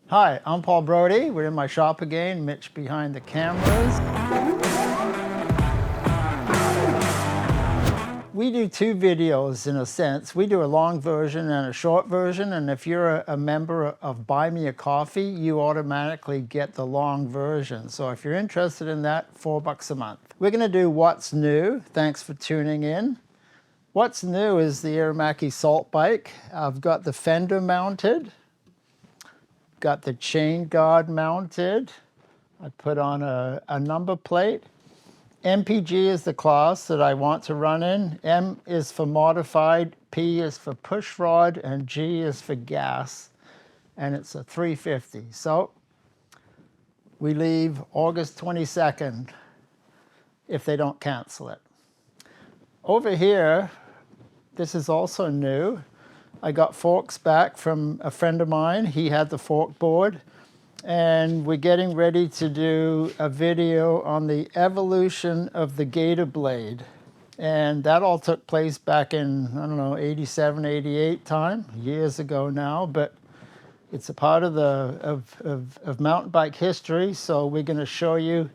Hi, I'm Paul Brodie. We're in my shop again, Mitch behind the cameras. We do two videos in a sense. We do a long version and a short version, and if you're a member of Buy Me a Coffee, you automatically get the long version. So if you're interested in that, $4 a month. We're gonna do what's new. Thanks for tuning in. What's new is the Aramaki Salt Bike. I've got the fender mounted. Got the chain guard mounted. I put on a number plate. MPG is the class that I want to run in. M is for modified, P is for push rod, and G is for gas. And it's a 350. So we leave August 22nd if they don't cancel it. Over here, this is also new. I got forks back from a friend of mine. He had the fork board. And we're getting ready to do a video on the evolution of the gator blade. And that all took place back in, I don't know, 87, 88 time, years ago now, but it's a part of of mountain bike history. So we're gonna show you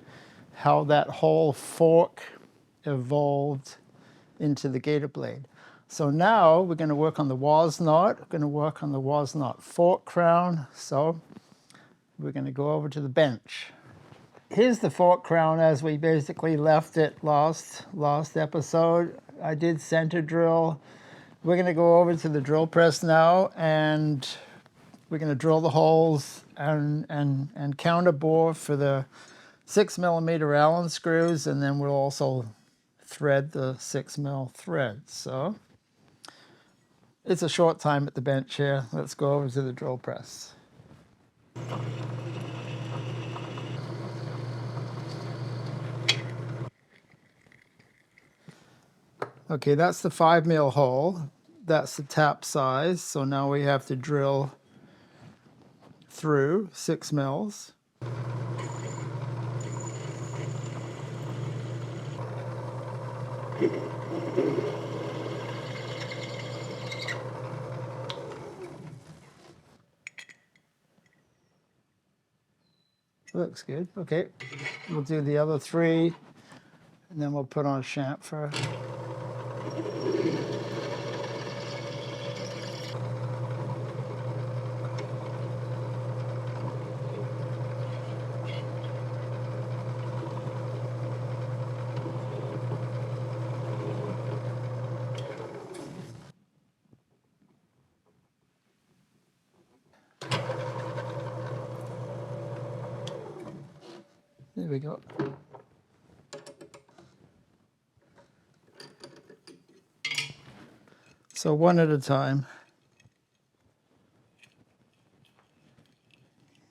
how that whole fork evolved into the gator blade. So now we're gonna work on the WOZNOT. We're gonna work on the WOZNOT fork crown. So we're going to go over to the bench. Here's the fork crown as we basically left it last episode. I did center drill. We're going to go over to the drill press now, and we're going to drill the holes and counter bore for the 6mm Allen screws, and then we'll also thread the 6mm thread. So it's a short time at the bench here. Let's go over to the drill press. Okay, that's the 5mm hole. That's the tap size. So now we have to drill through 6 mils. Looks good. Okay, we'll do the other 3, and then we'll put on chamfer. There we go. So one at a time.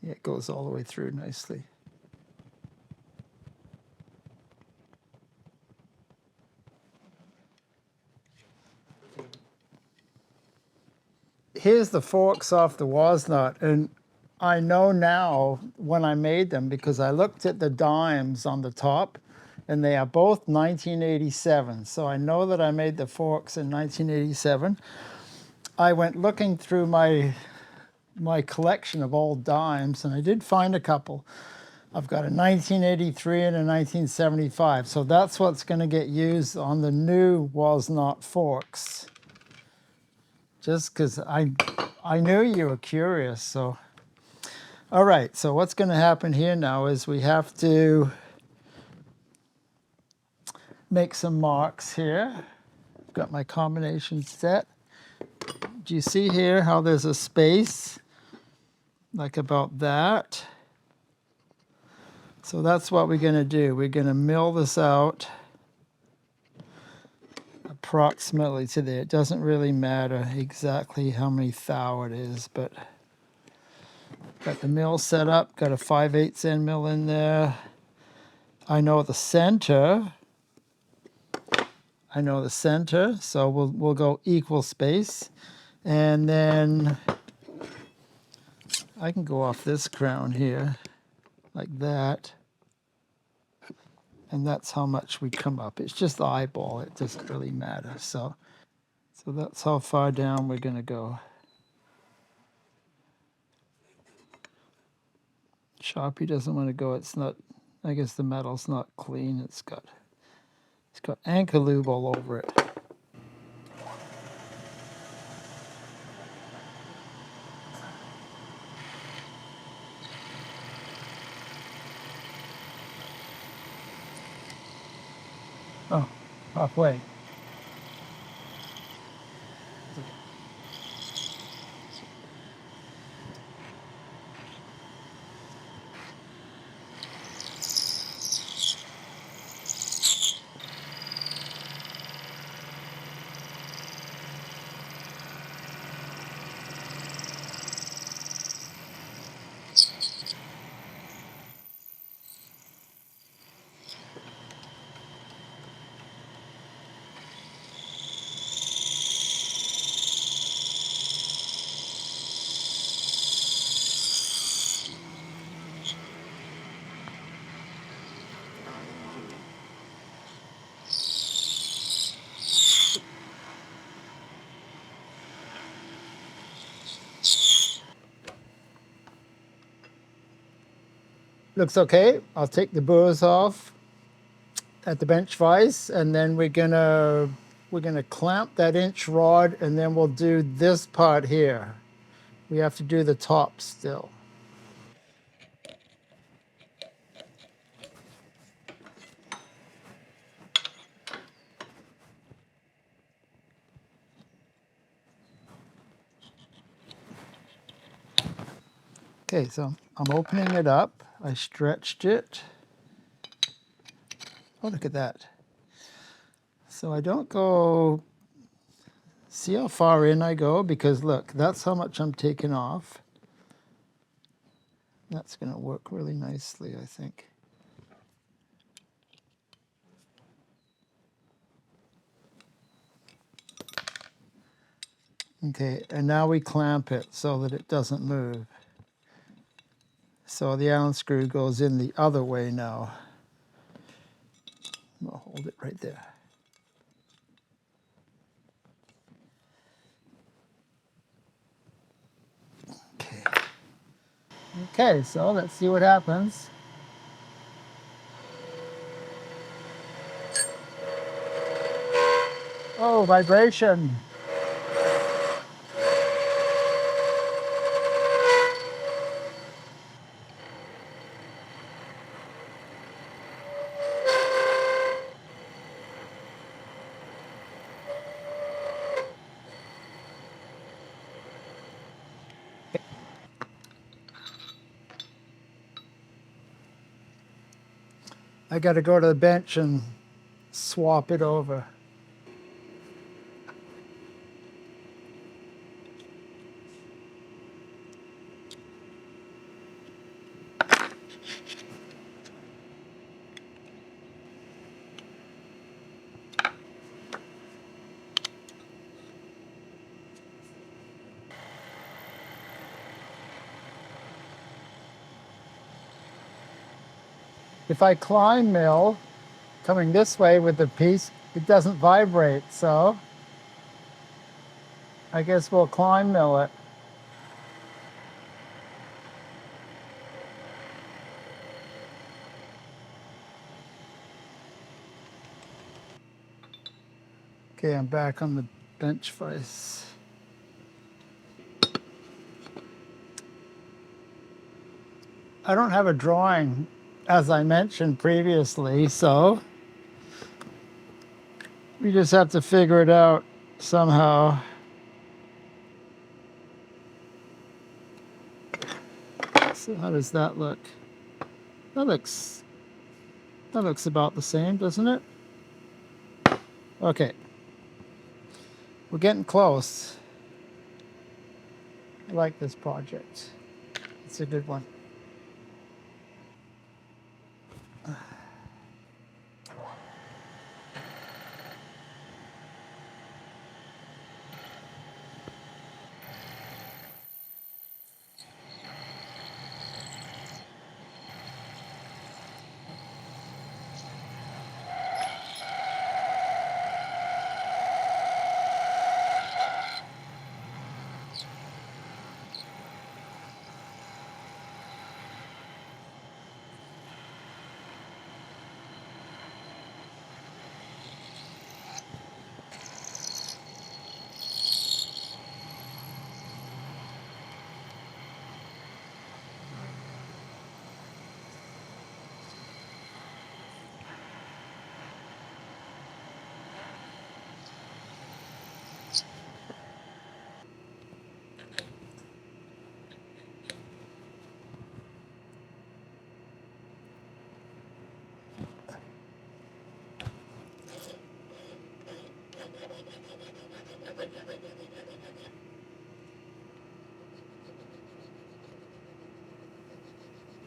Yeah, it goes all the way through nicely. Here's the forks off the WOZNOT, and I know now when I made them because I looked at the dimes on the top, and they are both 1987. So I know that I made the forks in 1987. I went looking through my collection of old dimes, and I did find a couple. I've got a 1983 and a 1975. So that's what's going to get used on the new WOZNOT forks. Just because I knew you were curious. So, all right, so what's going to happen here now is we have to make some marks here. I've got my combination set. Do you see here how there's a space? Like about that. So that's what we're going to do. We're going to mill this out approximately to there. It doesn't really matter exactly how many thou it is, but got the mill set up, got a 5/8 end mill in there. I know the center. So we'll go equal space. And then I can go off this crown here like that. And that's how much we come up. It's just the eyeball. It doesn't really matter. So that's how far down we're going to go. Sharpie doesn't want to go. It's not, I guess the metal's not clean. It's got anchor lube all over it. Oh, halfway. Looks okay. I'll take the burrs off at the bench vise, and then we're gonna clamp that inch rod, and then we'll do this part here. We have to do the top still. Okay, so I'm opening it up. I stretched it. Oh, look at that. So I don't go, see how far in I go? Because look, that's how much I'm taking off. That's gonna work really nicely, I think. Okay, and now we clamp it so that it doesn't move. So the Allen screw goes in the other way now. I'll hold it right there. Okay. Okay, so let's see what happens. Oh, vibration. I got to go to the bench and swap it over. If I climb mill, coming this way with the piece, it doesn't vibrate, so I guess we'll climb mill it. Okay, I'm back on the bench vise. I don't have a drawing, as I mentioned previously, so we just have to figure it out somehow. So how does that look? That looks about the same, doesn't it? Okay. We're getting close. I like this project. It's a good one.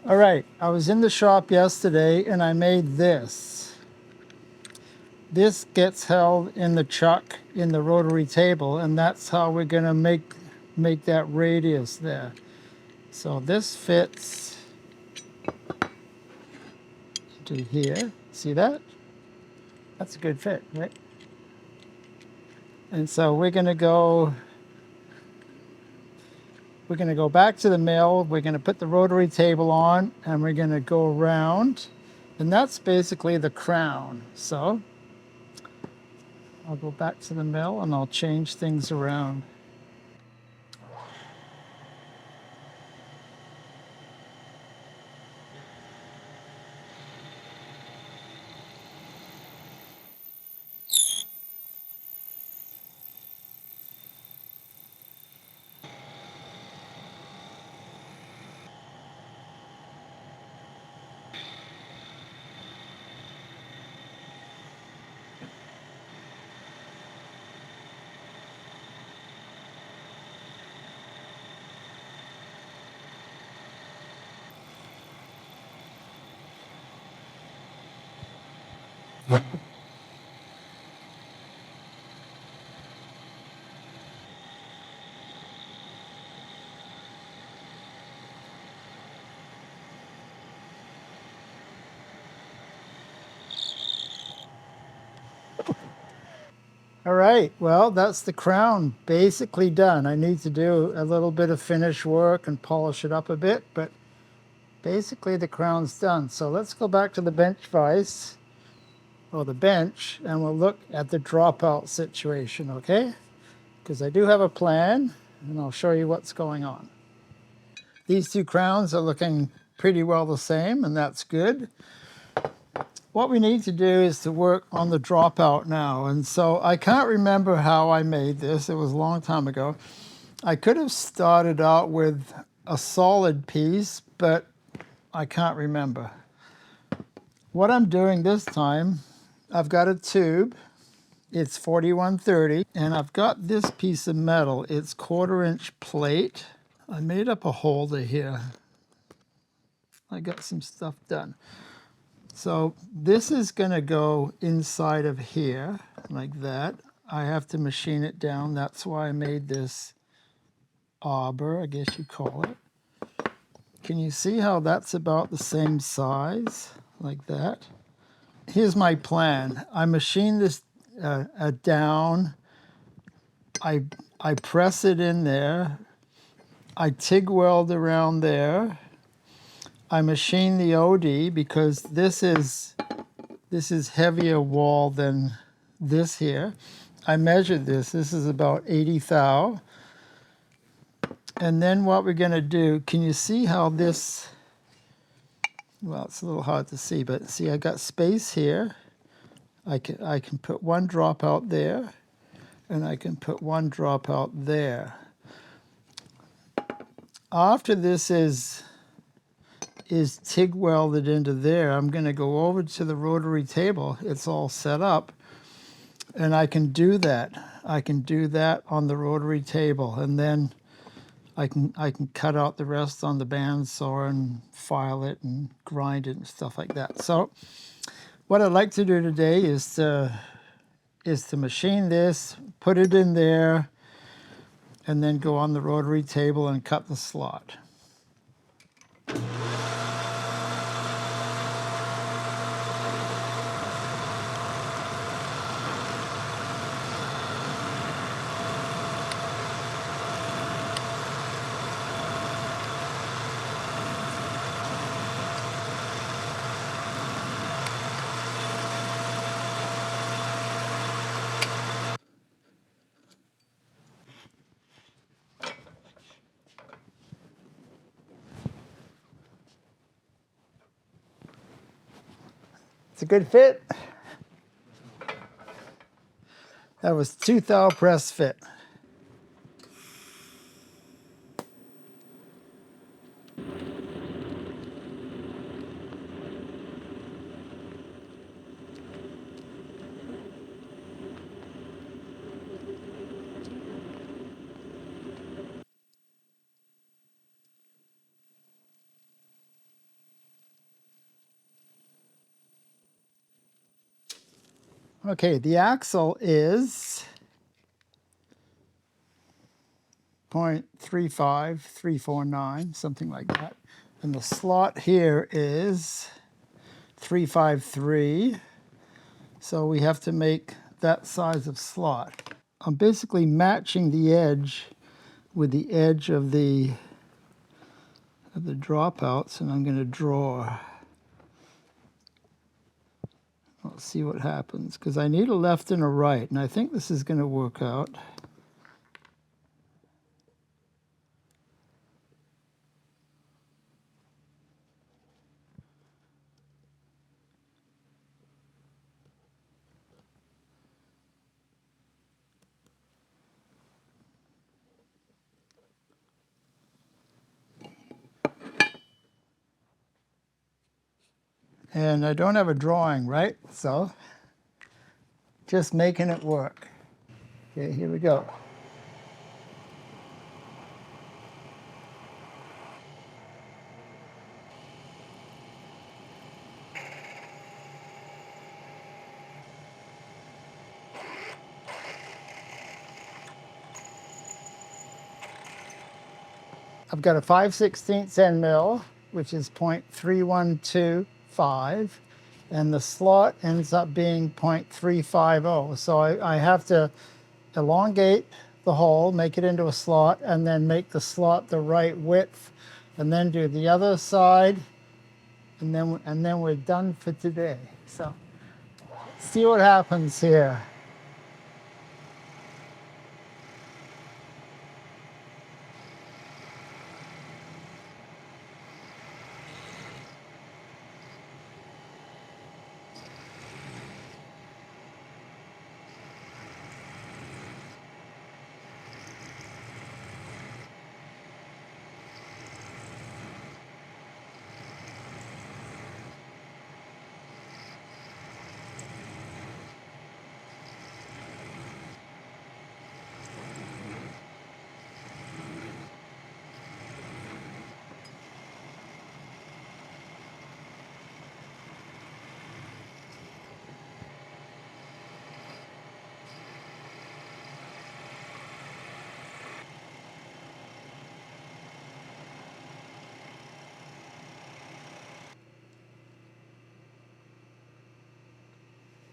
All right, I was in the shop yesterday and I made this. This gets held in the chuck in the rotary table, and that's how we're gonna make that radius there. So this fits to here. See that? That's a good fit, right? And so we're gonna go back to the mill. We're gonna put the rotary table on and we're gonna go around. And that's basically the crown. So I'll go back to the mill and I'll change things around. All right, well, that's the crown basically done. I need to do a little bit of finish work and polish it up a bit, but basically the crown's done. So let's go back to the bench vise, or the bench, and we'll look at the dropout situation, okay? Because I do have a plan, and I'll show you what's going on. These two crowns are looking pretty well the same, and that's good. What we need to do is to work on the dropout now. And so I can't remember how I made this. It was a long time ago. I could have started out with a solid piece, but I can't remember. What I'm doing this time, I've got a tube. It's 4130, and I've got this piece of metal. It's 1/4-inch plate. I made up a holder here. I got some stuff done. So this is going to go inside of here like that. I have to machine it down. That's why I made this arbor, I guess you call it. Can you see how that's about the same size like that? Here's my plan. I machine this down. I press it in there. I TIG weld around there. I machine the OD because this is heavier wall than this here. I measured this. This is about 80 thou. And then what we're going to do, can you see how this, well, it's a little hard to see, but see, I got space here. I can put one dropout there, and I can put one dropout there. After this is TIG welded into there, I'm going to go over to the rotary table. It's all set up, and I can do that. I can do that on the rotary table, and then I can cut out the rest on the bandsaw and file it and grind it and stuff like that. So what I'd like to do today is to machine this, put it in there, and then go on the rotary table and cut the slot. It's a good fit. That was 2 thou press fit. Okay, the axle is 0.35349, something like that. And the slot here is 353. So we have to make that size of slot. I'm basically matching the edge with the edge of the dropouts, and I'm going to draw. Let's see what happens, because I need a left and a right, and I think this is going to work out. And I don't have a drawing, right? So just making it work. Okay, here we go. I've got a 5/16 end mill, which is 0.3125, and the slot ends up being 0.350. So I have to elongate the hole, make it into a slot, and then make the slot the right width, and then do the other side, and then we're done for today. So see what happens here.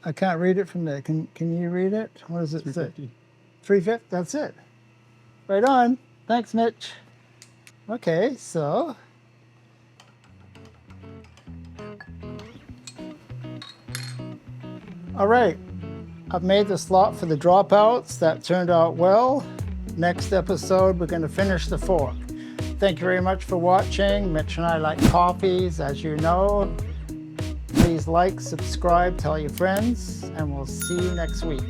I can't read it from there. Can you read it? What does it say? 350. That's it. Right on. Thanks, Mitch. Okay, so all right. I've made the slot for the dropouts. That turned out well. Next episode, we're going to finish the fork. Thank you very much for watching. Mitch and I like coffees, as you know. Please like, subscribe, tell your friends, and we'll see you next week.